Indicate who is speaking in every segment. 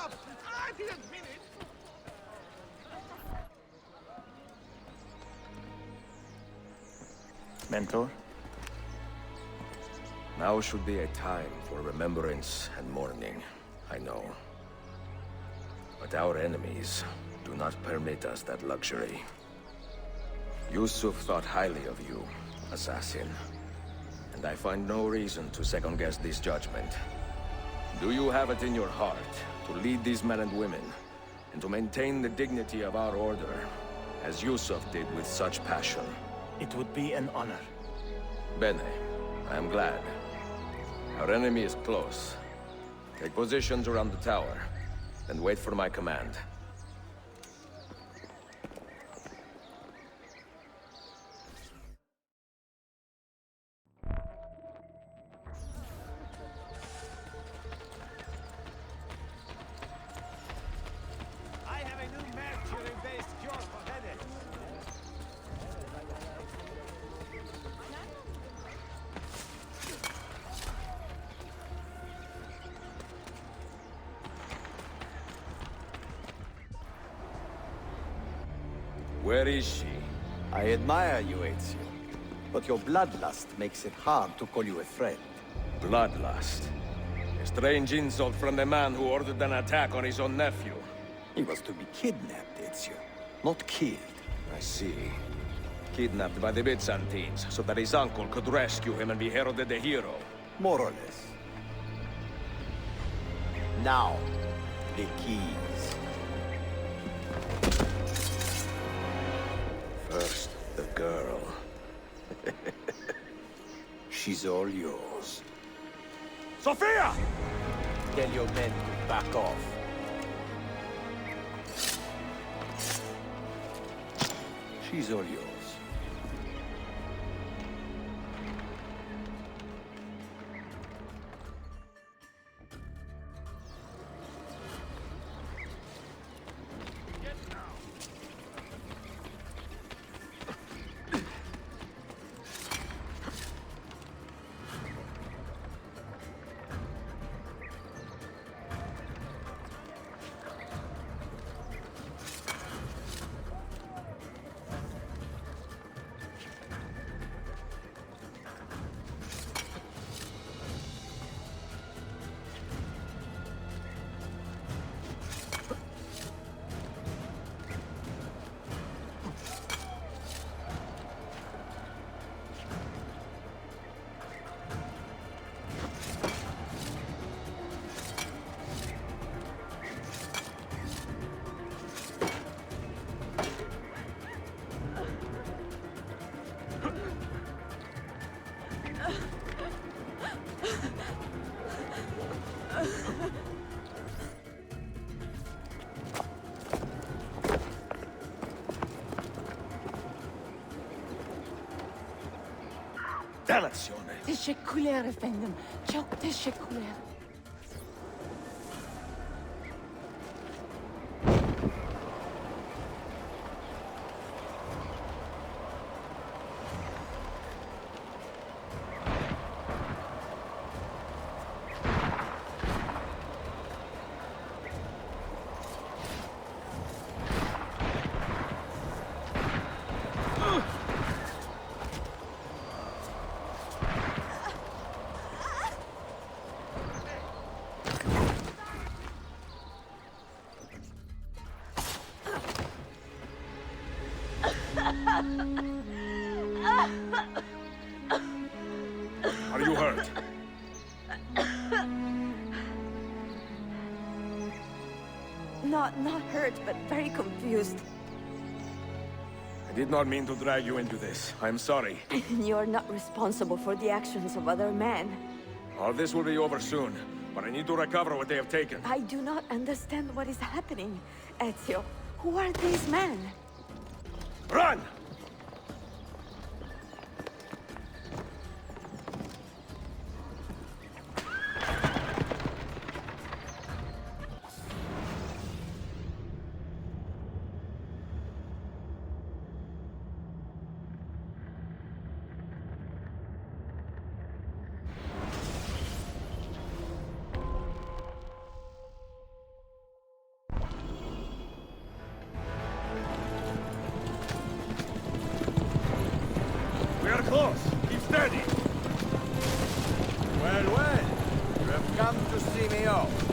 Speaker 1: up! I didn't mean it!
Speaker 2: Mentor?
Speaker 3: Now should be a time for remembrance and mourning, I know. But our enemies do not permit us that luxury. Yusuf thought highly of you, assassin. And I find no reason to second-guess this judgment. Do you have it in your heart to lead these men and women, and to maintain the dignity of our order, as Yusuf did with such passion?
Speaker 2: It would be an honor.
Speaker 3: Bene, I am glad. Our enemy is close. Take positions around the tower, and wait for my command.
Speaker 1: I have a new mercury-based cure for headaches.
Speaker 3: Where is she?
Speaker 4: I admire you, Ezio. But your bloodlust makes it hard to call you a friend.
Speaker 3: Bloodlust. A strange insult from the man who ordered an attack on his own nephew.
Speaker 4: He was to be kidnapped, Ezio, not killed.
Speaker 3: I see. Kidnapped by the Byzantines, so that his uncle could rescue him and be heralded a hero.
Speaker 4: More or less. Now, the keys.
Speaker 3: First, the girl.
Speaker 4: She's all yours.
Speaker 3: Sophia!
Speaker 4: Tell your men to back off. She's all yours.
Speaker 3: Dannazione!
Speaker 5: Teşekkürler efendim. Çok teşekkürler.
Speaker 3: Are you hurt?
Speaker 5: Not hurt, but very confused.
Speaker 3: I did not mean to drag you into this. I'm sorry.
Speaker 5: You're not responsible for the actions of other men.
Speaker 3: All this will be over soon, but I need to recover what they have taken.
Speaker 5: I do not understand what is happening. Ezio, who are these men?
Speaker 3: Run!
Speaker 1: They're close. Keep steady.
Speaker 4: Well, well. You have come to see me off.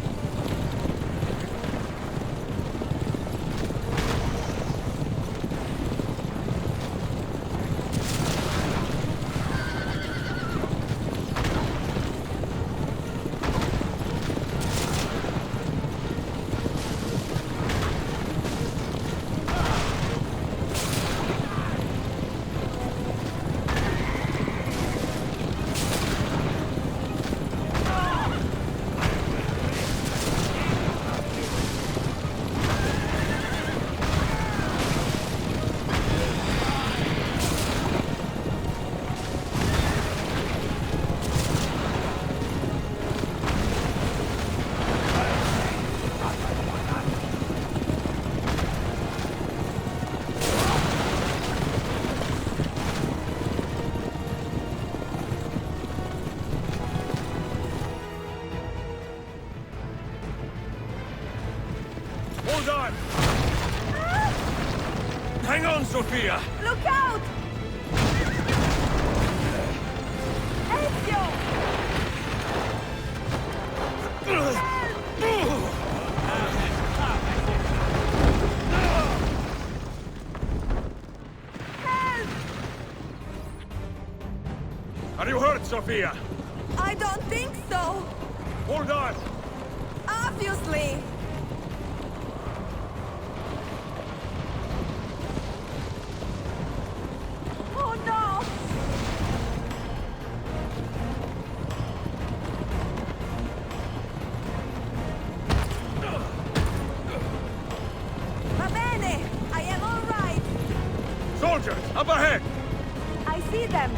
Speaker 1: Hold on! Hang on, Sophia!
Speaker 5: Look out! Ezio!
Speaker 1: Are you hurt, Sophia?
Speaker 5: I don't think so.
Speaker 1: Hold on!
Speaker 5: Obviously. Oh no! Va bene! I am all right!
Speaker 1: Soldiers, up ahead!
Speaker 5: I see them!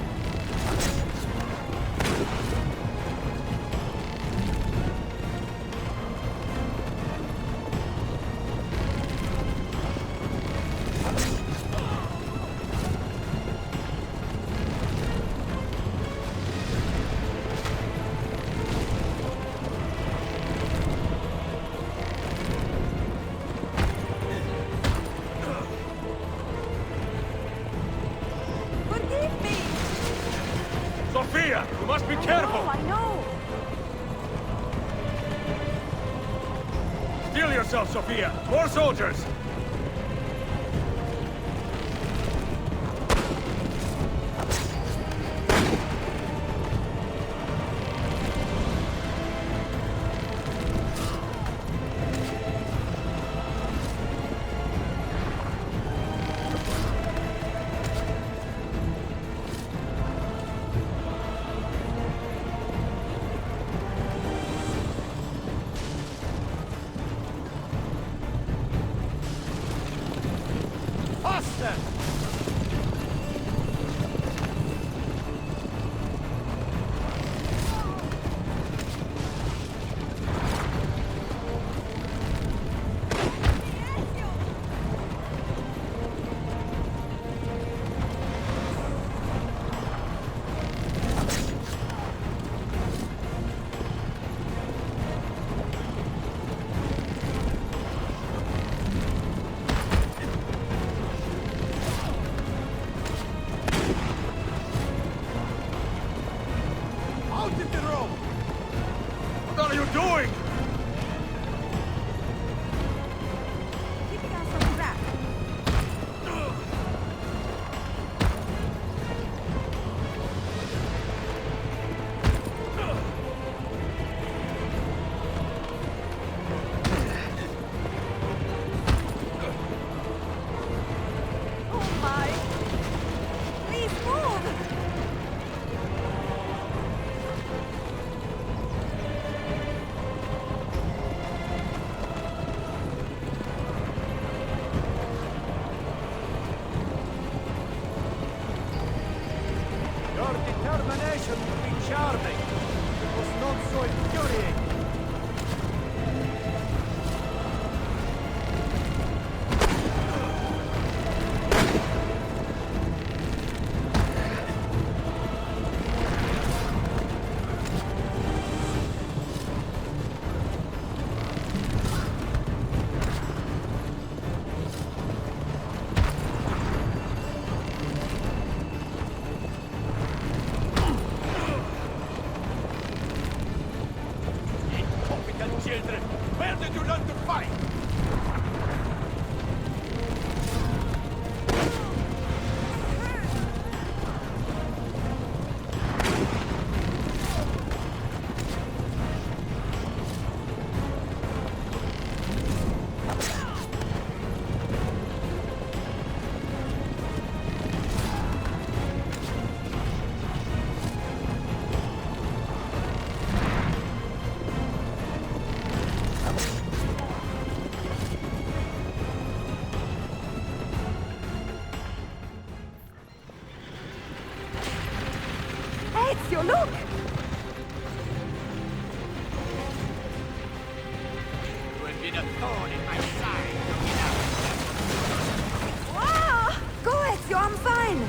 Speaker 5: Forgive me!
Speaker 1: Sophia, you must be careful!
Speaker 5: Oh, I know!
Speaker 1: Steel yourself, Sophia! More soldiers!
Speaker 4: Faster! Out in the road!
Speaker 1: What are you doing?
Speaker 5: Keeping us on track. Oh my! Please move!
Speaker 4: Your determination would be charming. It was not so infuriating.
Speaker 1: did you learn to fight?
Speaker 5: Ezio, look!
Speaker 1: You have been a thorn in my side.
Speaker 5: Ah! Go, Ezio, I'm fine!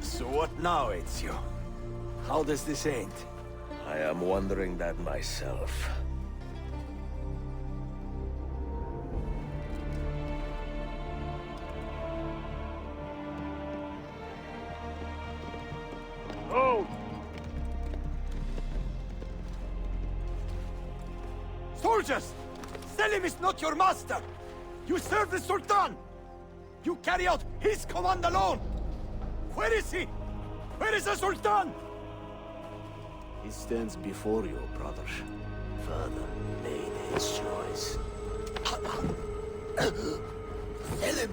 Speaker 4: So what now, Ezio? How does this end?
Speaker 3: I am wondering that myself.
Speaker 1: Oh!
Speaker 4: Soldiers! Selim is not your master! You serve the Sultan! You carry out his command alone! Where is he? Where is the Sultan?
Speaker 2: He stands before you, brother. Father made his choice.
Speaker 4: Selim!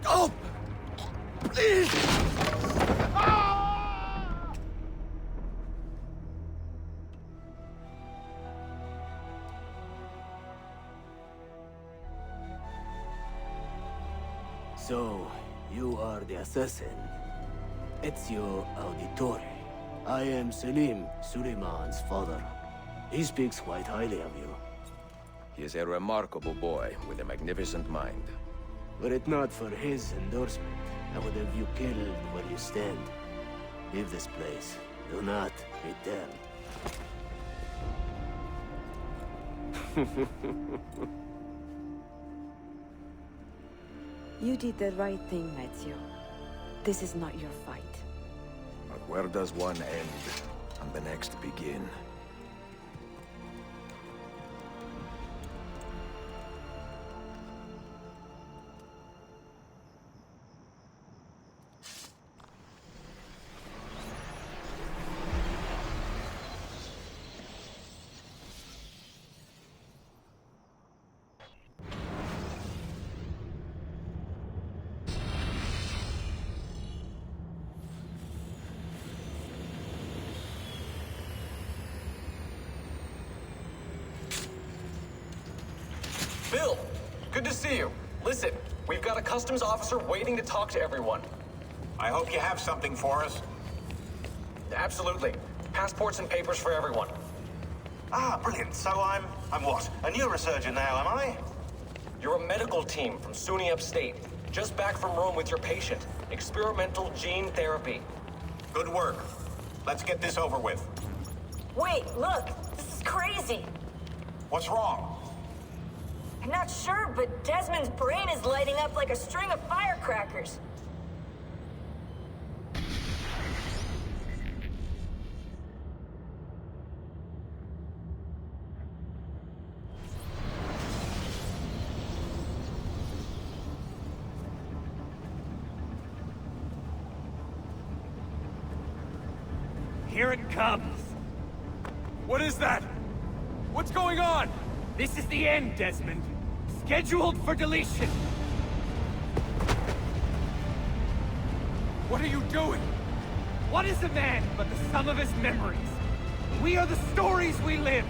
Speaker 4: Stop! Please!
Speaker 2: So, you are the assassin. Ezio Auditore. I am Selim, Suleiman's father. He speaks quite highly of you.
Speaker 3: He is a remarkable boy with a magnificent mind.
Speaker 2: Were it not for his endorsement, I would have you killed where you stand. Leave this place. Do not return.
Speaker 5: You did the right thing, Ezio. This is not your fight.
Speaker 3: But where does one end and the next begin?
Speaker 6: Bill, good to see you. Listen, we've got a customs officer waiting to talk to everyone.
Speaker 1: I hope you have something for us.
Speaker 6: Absolutely. Passports and papers for everyone.
Speaker 7: Ah, brilliant. So I'm what? A neurosurgeon now, am I?
Speaker 6: You're a medical team from SUNY Upstate. Just back from Rome with your patient. Experimental gene therapy.
Speaker 7: Good work. Let's get this over with.
Speaker 8: Wait, look! This is crazy!
Speaker 7: What's wrong?
Speaker 8: I'm not sure, but Desmond's brain is lighting up like a string of firecrackers.
Speaker 1: Here it comes.
Speaker 4: What is that? What's going on?
Speaker 1: This is the end, Desmond. Scheduled for deletion.
Speaker 4: What are you doing?
Speaker 1: What is a man but the sum of his memories? We are the stories we live,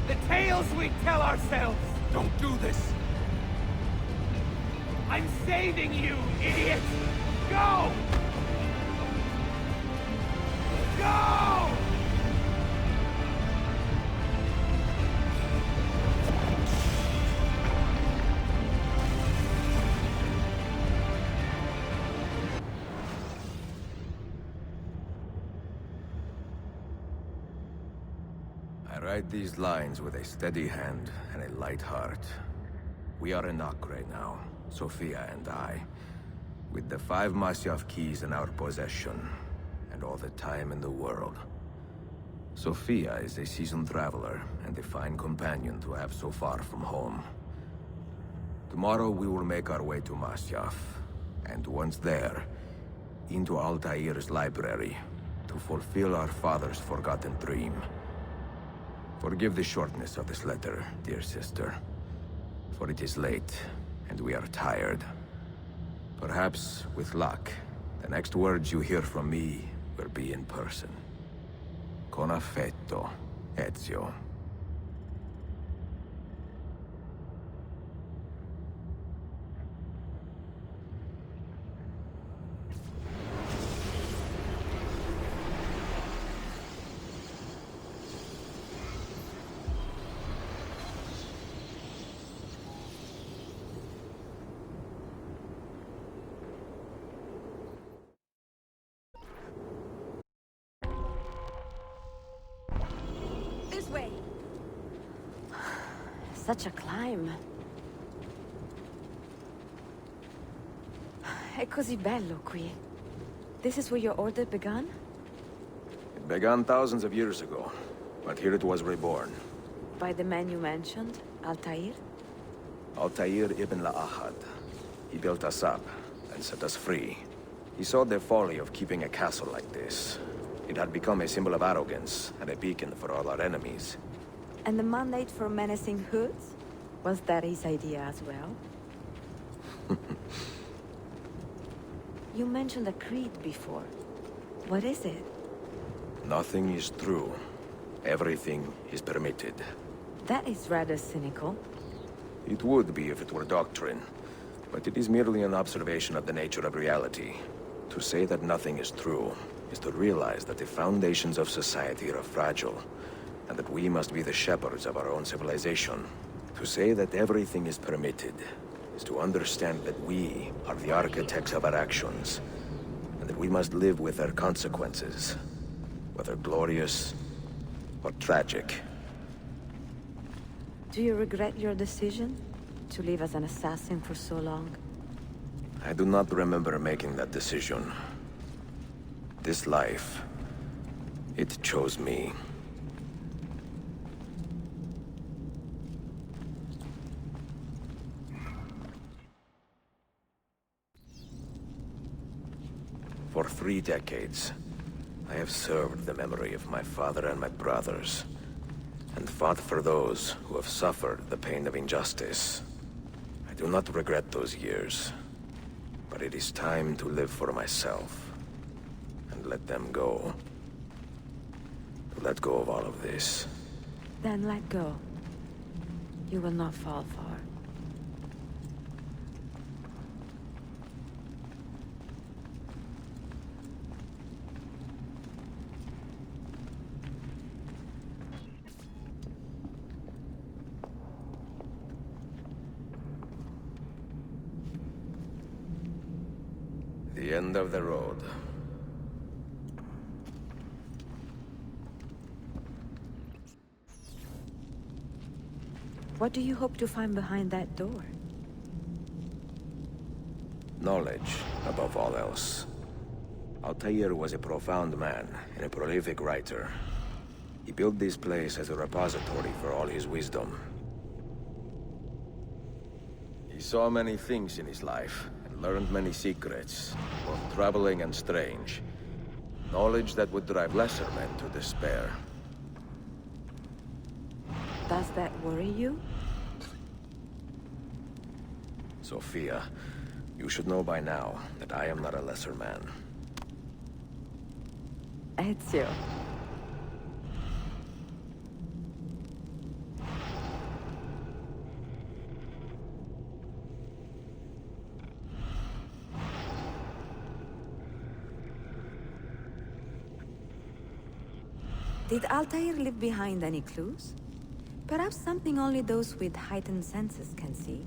Speaker 1: the tales we tell ourselves.
Speaker 4: Don't do this.
Speaker 1: I'm saving you, idiot! Go! Go!
Speaker 3: I write these lines with a steady hand and a light heart. We are in Acre now, Sophia and I, with the 5 Masyaf keys in our possession, and all the time in the world. Sophia is a seasoned traveler, and a fine companion to have so far from home. Tomorrow we will make our way to Masyaf, and once there, into Altair's library, to fulfill our father's forgotten dream. Forgive the shortness of this letter, dear sister. For it is late, and we are tired. Perhaps, with luck, the next words you hear from me will be in person. Con affetto, Ezio.
Speaker 5: This way. Such a climb. È così bello qui. This is where your order began?
Speaker 3: It began thousands of years ago, but here it was reborn.
Speaker 5: By the man you mentioned, Altair?
Speaker 3: Altair ibn La'ahad. He built us up and set us free. He saw the folly of keeping a castle like this. It had become a symbol of arrogance and a beacon for all our enemies.
Speaker 5: And the mandate for menacing hoods? Was that his idea as well? You mentioned a creed before. What is it?
Speaker 3: Nothing is true. Everything is permitted.
Speaker 5: That is rather cynical.
Speaker 3: It would be if it were doctrine, but it is merely an observation of the nature of reality. To say that nothing is true is to realize that the foundations of society are fragile, and that we must be the shepherds of our own civilization. To say that everything is permitted is to understand that we are the architects of our actions, and that we must live with their consequences, whether glorious or tragic.
Speaker 5: Do you regret your decision to live as an assassin for so long?
Speaker 3: I do not remember making that decision. This life, it chose me. For 3 decades, I have served the memory of my father and my brothers, and fought for those who have suffered the pain of injustice. I do not regret those years, but it is time to live for myself, and let them go. To let go of all of this.
Speaker 5: Then let go. You will not fall far.
Speaker 3: The end of the road.
Speaker 5: What do you hope to find behind that door?
Speaker 3: Knowledge, above all else. Altair was a profound man and a prolific writer. He built this place as a repository for all his wisdom. He saw many things in his life, and learned many secrets, both troubling and strange. Knowledge that would drive lesser men to despair.
Speaker 5: Does that worry you?
Speaker 3: Sophia, you should know by now that I am not a lesser man.
Speaker 5: Ezio. Did Altair leave behind any clues? Perhaps something only those with heightened senses can see.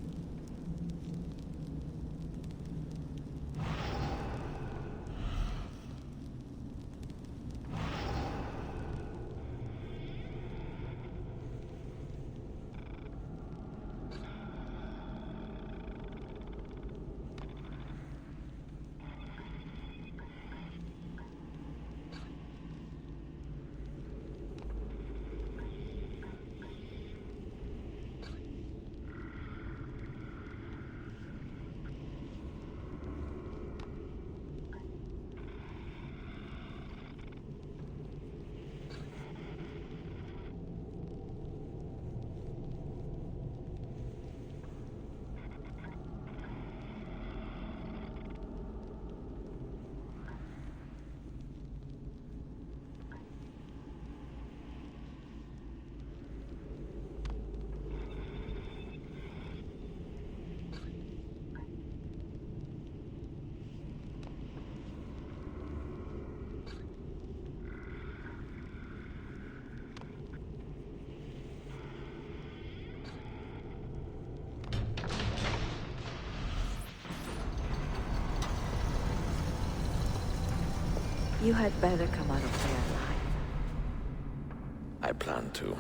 Speaker 5: You had better come out of there alive.
Speaker 3: I plan to.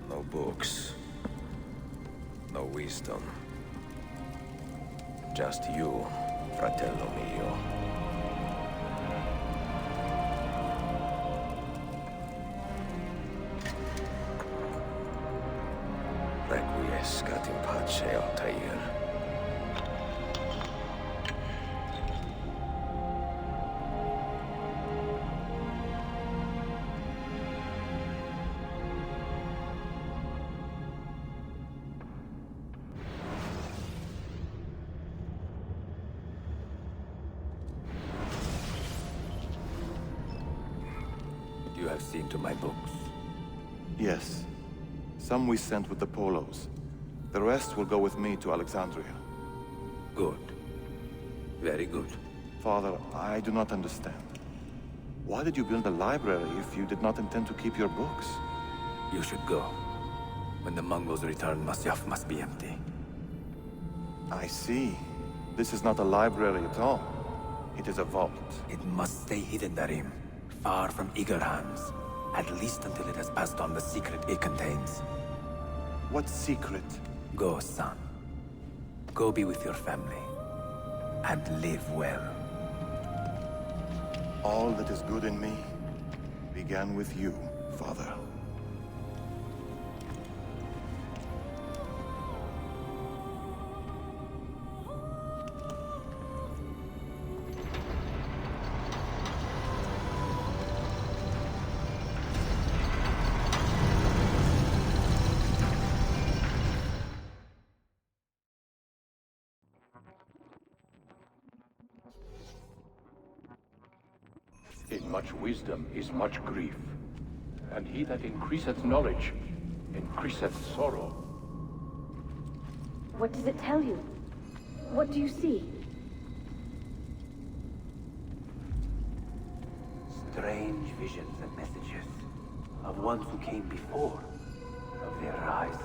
Speaker 3: No books. No wisdom. Just you, fratello mio. Requiescat in pace, Altair. You have seen to my books.
Speaker 9: Yes. Some we sent with the Polos. The rest will go with me to Alexandria.
Speaker 3: Good. Very good.
Speaker 9: Father, I do not understand. Why did you build a library if you did not intend to keep your books?
Speaker 10: You should go. When the Mongols return, Masyaf must be empty.
Speaker 9: I see. This is not a library at all. It is a vault.
Speaker 10: It must stay hidden, Darim. Far from eager hands. At least until it has passed on the secret it contains.
Speaker 9: What secret?
Speaker 10: Go, son. Go be with your family. And live well.
Speaker 9: All that is good in me began with you, Father.
Speaker 11: In much wisdom is much grief, and he that increaseth knowledge increaseth sorrow.
Speaker 12: What does it tell you? What do you see?
Speaker 10: Strange visions and messages of ones who came before, of their rise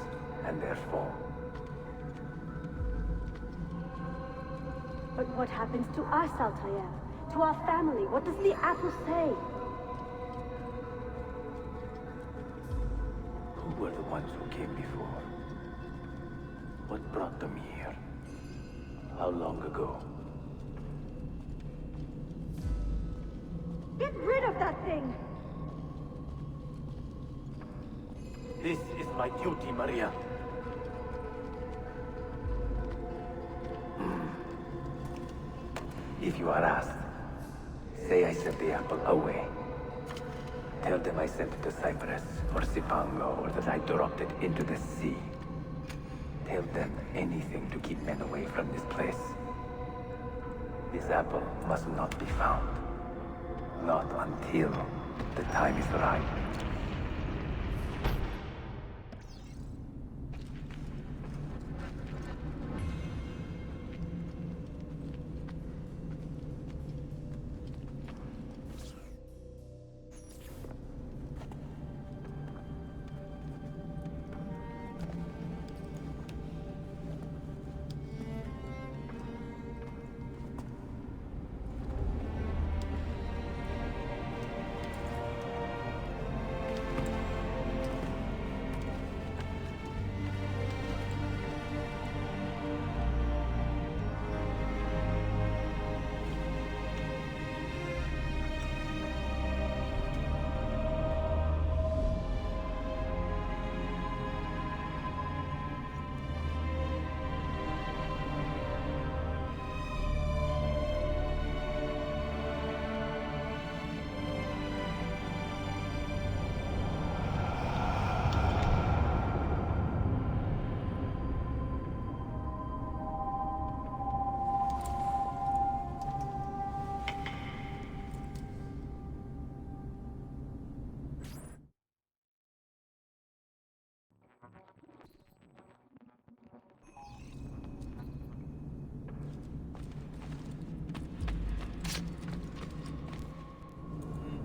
Speaker 10: and their fall.
Speaker 12: But what happens to us, Altair? To our family? What does the apple say?
Speaker 10: Who were the ones who came before? What brought them here? How long ago?
Speaker 12: Get rid of that thing!
Speaker 10: This is my duty, Maria. If you are asked, say I sent the apple away. Tell them I sent it to Cyprus, or Cipango, or that I dropped it into the sea. Tell them anything to keep men away from this place. This apple must not be found. Not until the time is right.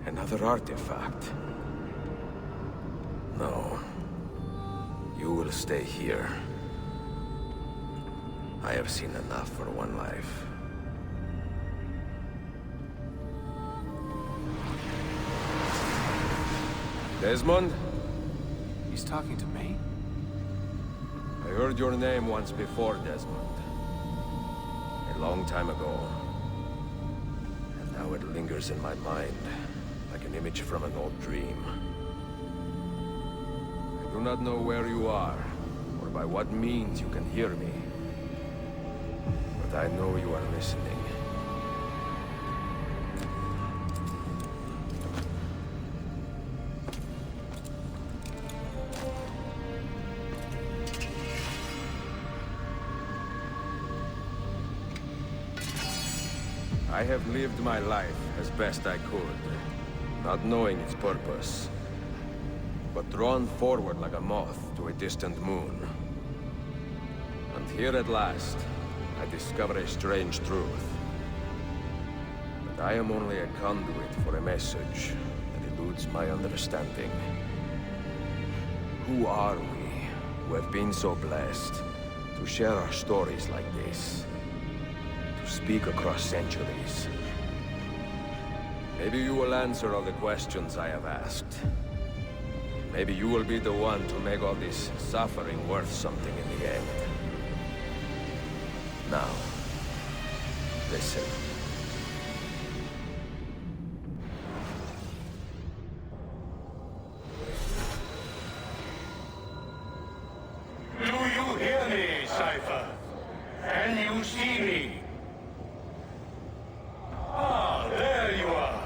Speaker 3: Another artifact. No. You will stay here. I have seen enough for one life. Desmond?
Speaker 13: He's talking to me?
Speaker 3: I heard your name once before, Desmond. A long time ago. And now it lingers in my mind, like an image from an old dream. I do not know where you are, or by what means you can hear me. But I know you are listening. I have lived my life as best I could, not knowing its purpose, but drawn forward like a moth to a distant moon. And here at last, I discover a strange truth. That I am only a conduit for a message that eludes my understanding. Who are we, who have been so blessed, to share our stories like this? To speak across centuries? Maybe you will answer all the questions I have asked. Maybe you will be the one to make all this suffering worth something in the end. Now, listen.
Speaker 11: Do you hear me, Cypher? Can you see me? Ah, there you are.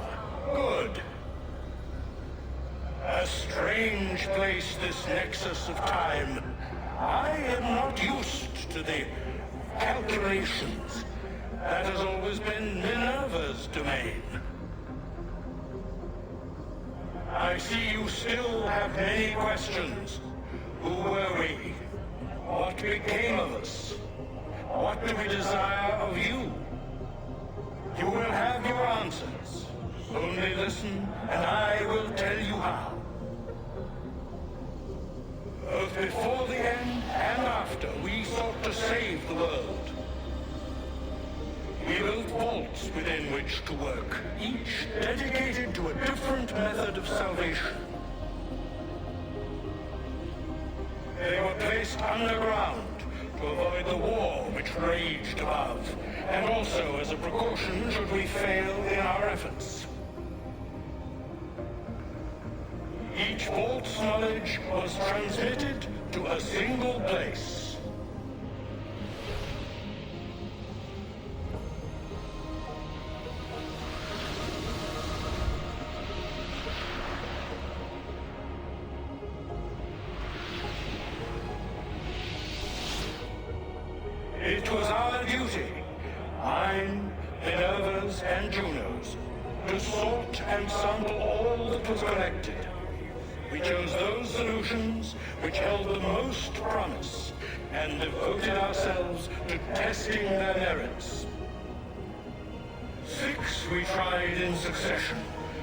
Speaker 11: Good. A strange place, this nexus of time. I am not used to the calculations. That has always been Minerva's domain. I see you still have many questions. Who were we? What became of us? What do we desire of you? You will have your answers. Only listen, and I will tell you how. Both before the end and after, we sought to save the world. We built vaults within which to work, each dedicated to a different method of salvation. They were placed underground to avoid the war which raged above, and also as a precaution should we fail in our efforts. Each vault's knowledge was transmitted to a single place. It was our duty, mine, Minerva's, and Juno's, to sort and sample all that was collected. We chose those solutions which held the most promise, and devoted ourselves to testing their merits. 6 we tried in succession,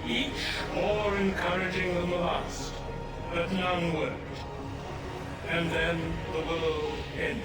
Speaker 11: each more encouraging than the last, but none worked. And then the world ended.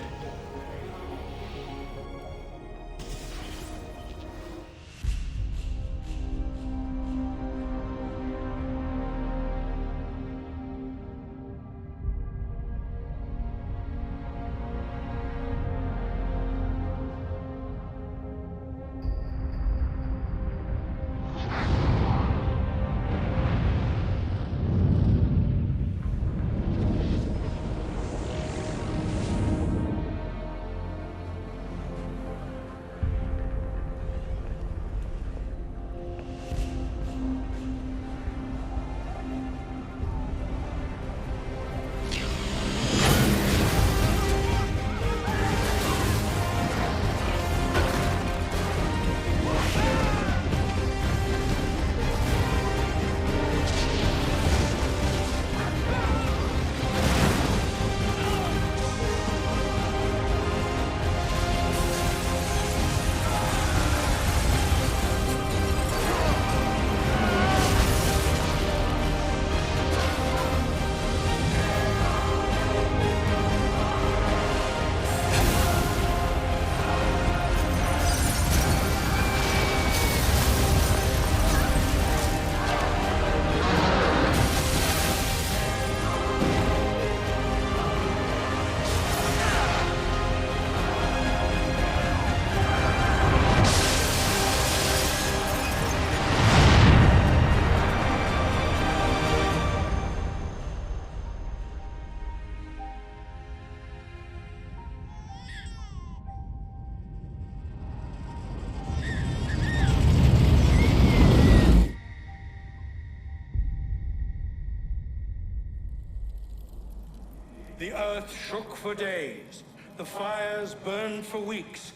Speaker 11: The earth shook for days, the fires burned for weeks,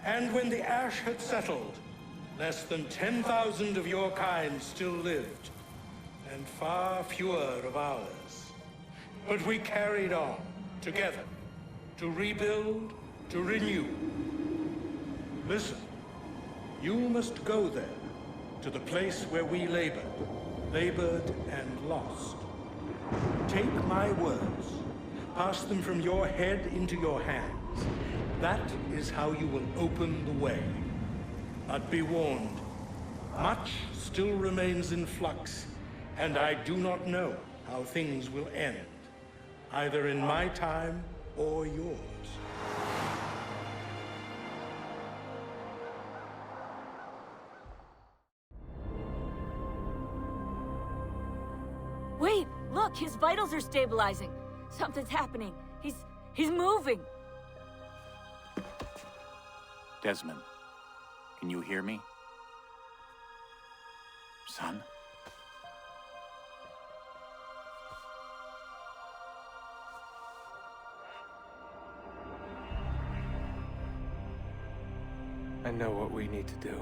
Speaker 11: and when the ash had settled, less than 10,000 of your kind still lived, and far fewer of ours. But we carried on, together, to rebuild, to renew. Listen, you must go there, to the place where we labored and lost. Take my words. Pass them from your head into your hands. That is how you will open the way. But be warned, much still remains in flux, and I do not know how things will end, either in my time or yours.
Speaker 8: Wait, look, his vitals are stabilizing. Something's happening. He's moving.
Speaker 13: Desmond, can you hear me? Son?
Speaker 1: I know what we need to do.